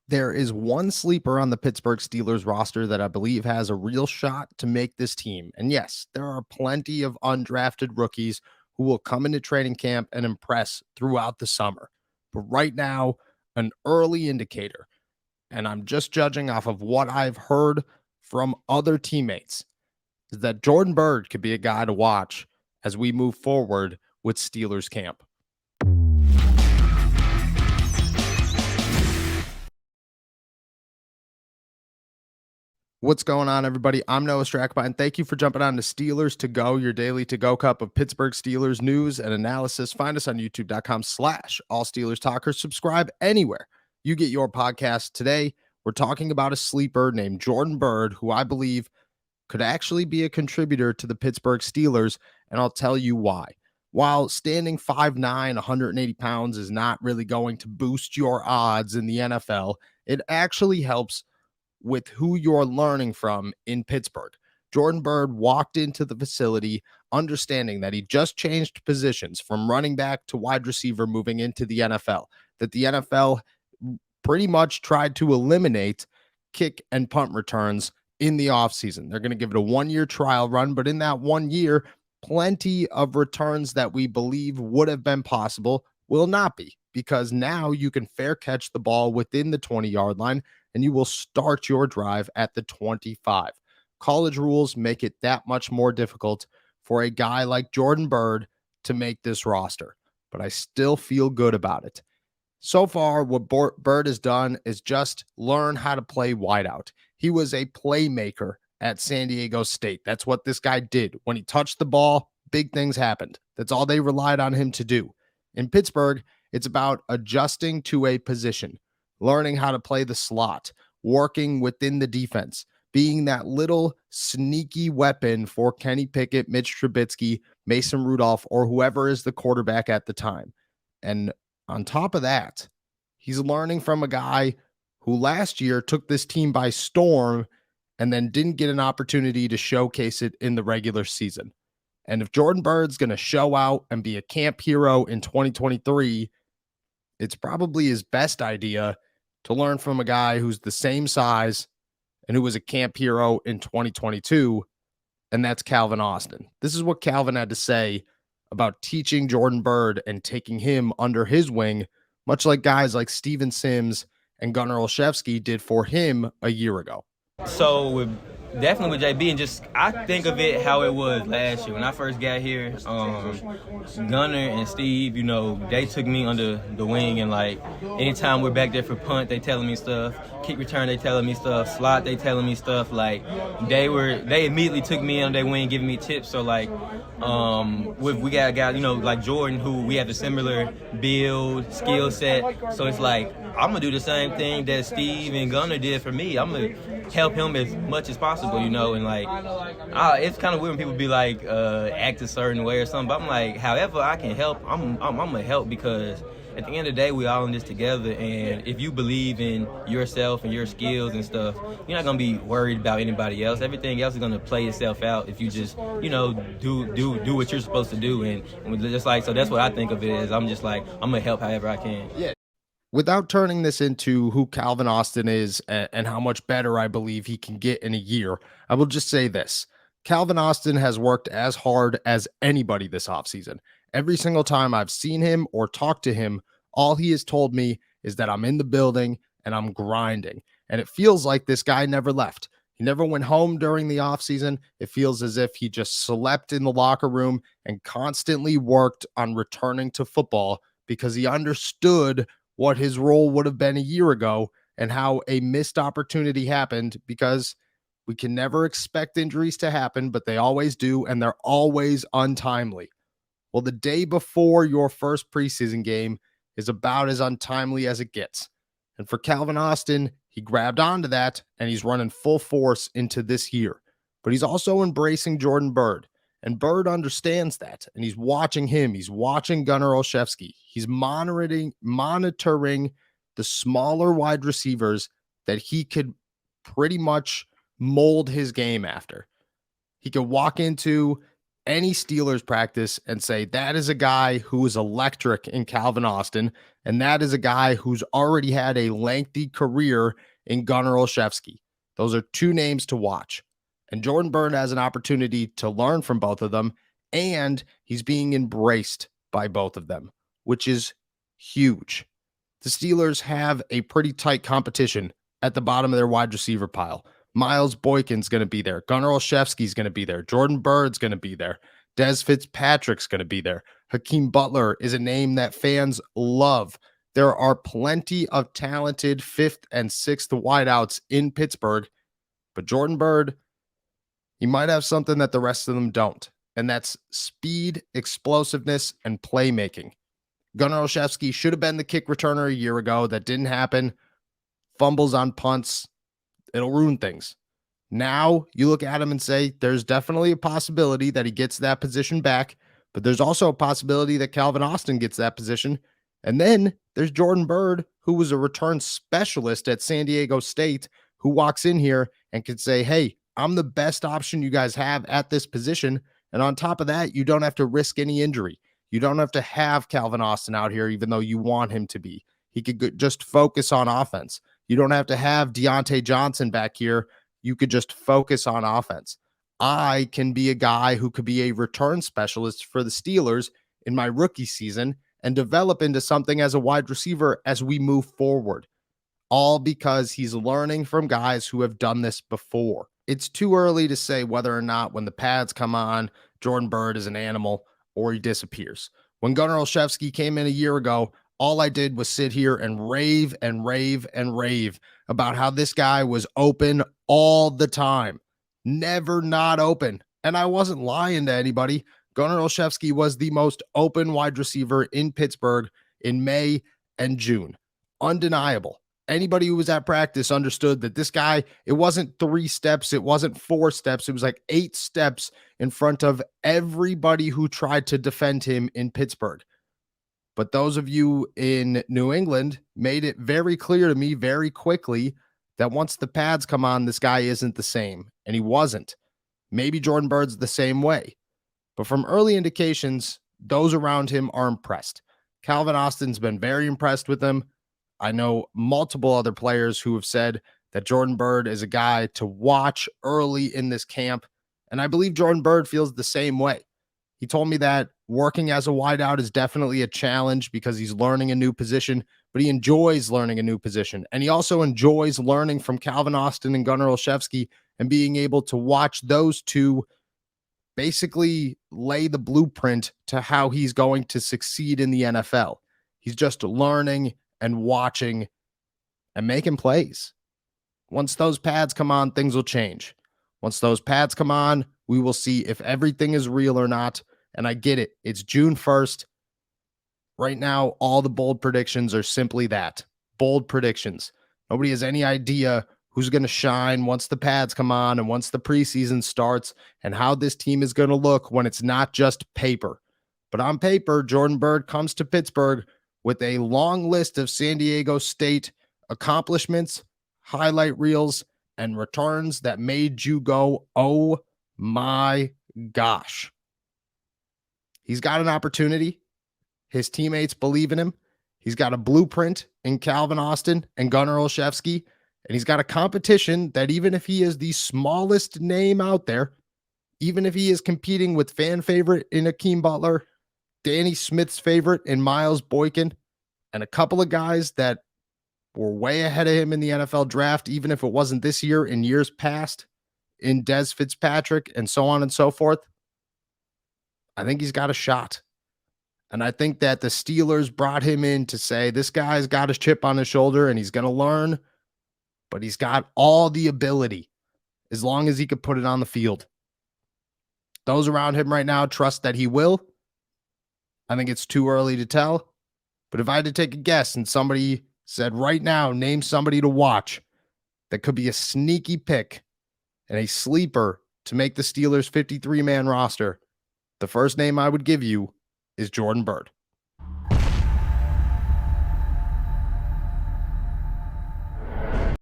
There is one sleeper on the Pittsburgh Steelers roster that I believe has a real shot to make this team. And yes, there are plenty of undrafted rookies who will come into training camp and impress throughout the summer. But right now, an early indicator, and I'm just judging off of what I've heard from other teammates, is that Jordan Byrd could be a guy to watch as we move forward with Steelers camp. What's going on, everybody? I'm Noah Strackbine, and thank you for jumping on to Steelers to Go, your daily to go cup of Pittsburgh Steelers news and analysis. Find us on youtube.com/all Steelers talkers. Subscribe anywhere you get your podcast. Today, we're talking about a sleeper named Jordan Byrd, who I believe could actually be a contributor to the Pittsburgh Steelers, and I'll tell you why. While standing 5'9", 180 pounds is not really going to boost your odds in the NFL, it actually helps with who you're learning from in Pittsburgh. Jordan Byrd walked into the facility understanding that he just changed positions from running back to wide receiver moving into the NFL, that the NFL pretty much tried to eliminate kick and punt returns in the offseason. They're going to give it a 1-year trial run, but in that 1 year, plenty of returns that we believe would have been possible will not be, because now you can fair catch the ball within the 20-yard line and you will start your drive at the 25. College rules make it that much more difficult for a guy like Jordan Byrd to make this roster, but I still feel good about it. So far, what Byrd has done is just learn how to play wideout. He was a playmaker at San Diego State. That's what this guy did. When he touched the ball, big things happened. That's all they relied on him to do. In Pittsburgh, it's about adjusting to a position, learning how to play the slot, working within the defense, being that little sneaky weapon for Kenny Pickett, Mitch Trubisky, Mason Rudolph, or whoever is the quarterback at the time. And on top of that, he's learning from a guy who last year took this team by storm and then didn't get an opportunity to showcase it in the regular season. And if Jordan Byrd's going to show out and be a camp hero in 2023, it's probably his best idea to learn from a guy who's the same size and who was a camp hero in 2022, and that's Calvin Austin. This is what Calvin had to say about teaching Jordan Byrd and taking him under his wing, much like guys like Steven Sims and Gunnar Olszewski did for him a year ago. So definitely with JB, and just I think of it how it was last year when I first got here. Gunner and Steve, they took me under the wing, and like anytime we're back there for punt, they telling me stuff. Kick return, they telling me stuff. Slot, they telling me stuff. Like they immediately took me under their wing, giving me tips. So like we got a guy, like Jordan, who we have a similar build, skill set. So it's like I'm gonna do the same thing that Steve and Gunner did for me. I'm gonna help him as much as possible, and like it's kind of weird when people be like act a certain way or something, but I'm like, however I can help, I'm gonna help, because at the end of the day, we all in this together, and if you believe in yourself and your skills and stuff, you're not gonna be worried about anybody else. Everything else is gonna play itself out if you just do what you're supposed to do, and just like, so that's what I think of it as. I'm just like, I'm gonna help however I can. Yeah. Without turning this into who Calvin Austin is and how much better I believe he can get in a year, I will just say this. Calvin Austin has worked as hard as anybody this offseason. Every single time I've seen him or talked to him, all he has told me is that I'm in the building and I'm grinding. And it feels like this guy never left. He never went home during the offseason. It feels as if he just slept in the locker room and constantly worked on returning to football because he understood what his role would have been a year ago and how a missed opportunity happened, because we can never expect injuries to happen, but they always do, and they're always untimely. Well, the day before your first preseason game is about as untimely as it gets. And for Calvin Austin, he grabbed onto that, and he's running full force into this year. But he's also embracing Jordan Byrd. And Byrd understands that, and he's watching him. He's watching Gunnar Olszewski. He's monitoring the smaller wide receivers that he could pretty much mold his game after. He could walk into any Steelers practice and say, that is a guy who is electric in Calvin Austin, and that is a guy who's already had a lengthy career in Gunnar Olszewski. Those are two names to watch. And Jordan Byrne has an opportunity to learn from both of them, and he's being embraced by both of them, which is huge. The Steelers have a pretty tight competition at the bottom of their wide receiver pile. Miles Boykin's going to be there. Gunnar Olszewski's going to be there. Jordan Byrd's going to be there. Dez Fitzpatrick's going to be there. Hakeem Butler is a name that fans love. There are plenty of talented fifth and sixth wideouts in Pittsburgh, but Jordan Byrd, he might have something that the rest of them don't, and that's speed, explosiveness, and playmaking. Gunnar Olszewski should have been the kick returner a year ago. That didn't happen. Fumbles on punts. It'll ruin things. Now you look at him and say, there's definitely a possibility that he gets that position back, but there's also a possibility that Calvin Austin gets that position. And then there's Jordan Byrd, who was a return specialist at San Diego State, who walks in here and can say, hey, I'm the best option you guys have at this position. And on top of that, you don't have to risk any injury. You don't have to have Calvin Austin out here, even though you want him to be. He could just focus on offense. You don't have to have Deontay Johnson back here. You could just focus on offense. I can be a guy who could be a return specialist for the Steelers in my rookie season and develop into something as a wide receiver as we move forward. All because he's learning from guys who have done this before. It's too early to say whether or not when the pads come on, Jordan Byrd is an animal or he disappears. When Gunnar Olszewski came in a year ago, all I did was sit here and rave and rave and rave about how this guy was open all the time, never not open. And I wasn't lying to anybody. Gunnar Olszewski was the most open wide receiver in Pittsburgh in May and June. Undeniable. Anybody who was at practice understood that this guy, it wasn't 3 steps, it wasn't 4 steps, it was like 8 steps in front of everybody who tried to defend him in Pittsburgh. But those of you in New England made it very clear to me very quickly that once the pads come on, this guy isn't the same. And he wasn't. Maybe Jordan Byrd's the same way. But from early indications, those around him are impressed. Calvin Austin's been very impressed with him. I know multiple other players who have said that Jordan Byrd is a guy to watch early in this camp. And I believe Jordan Byrd feels the same way. He told me that working as a wideout is definitely a challenge because he's learning a new position, but he enjoys learning a new position. And he also enjoys learning from Calvin Austin and Gunnar Olszewski and being able to watch those two basically lay the blueprint to how he's going to succeed in the NFL. He's just learning and watching and making plays. Once those pads come on, things will change. Once those pads come on, we will see if everything is real or not. And I get it. It's June 1st. Right now, all the bold predictions are simply that. Bold predictions. Nobody has any idea who's going to shine once the pads come on and once the preseason starts and how this team is going to look when it's not just paper. But on paper, Jordan Byrd comes to Pittsburgh with a long list of San Diego State accomplishments, highlight reels, and returns that made you go, oh my gosh. He's got an opportunity. His teammates believe in him. He's got a blueprint in Calvin Austin and Gunnar Olszewski, and he's got a competition that even if he is the smallest name out there, even if he is competing with fan favorite in Hakeem Butler, Danny Smith's favorite in Miles Boykin, and a couple of guys that were way ahead of him in the NFL draft, even if it wasn't this year, in years past, in Dez Fitzpatrick and so on and so forth, I think he's got a shot. And I think that the Steelers brought him in to say, this guy's got a chip on his shoulder and he's going to learn, but he's got all the ability as long as he could put it on the field. Those around him right now trust that he will. I think it's too early to tell. But if I had to take a guess and somebody said right now, name somebody to watch that could be a sneaky pick and a sleeper to make the Steelers 53-man roster, the first name I would give you is Jordan Byrd.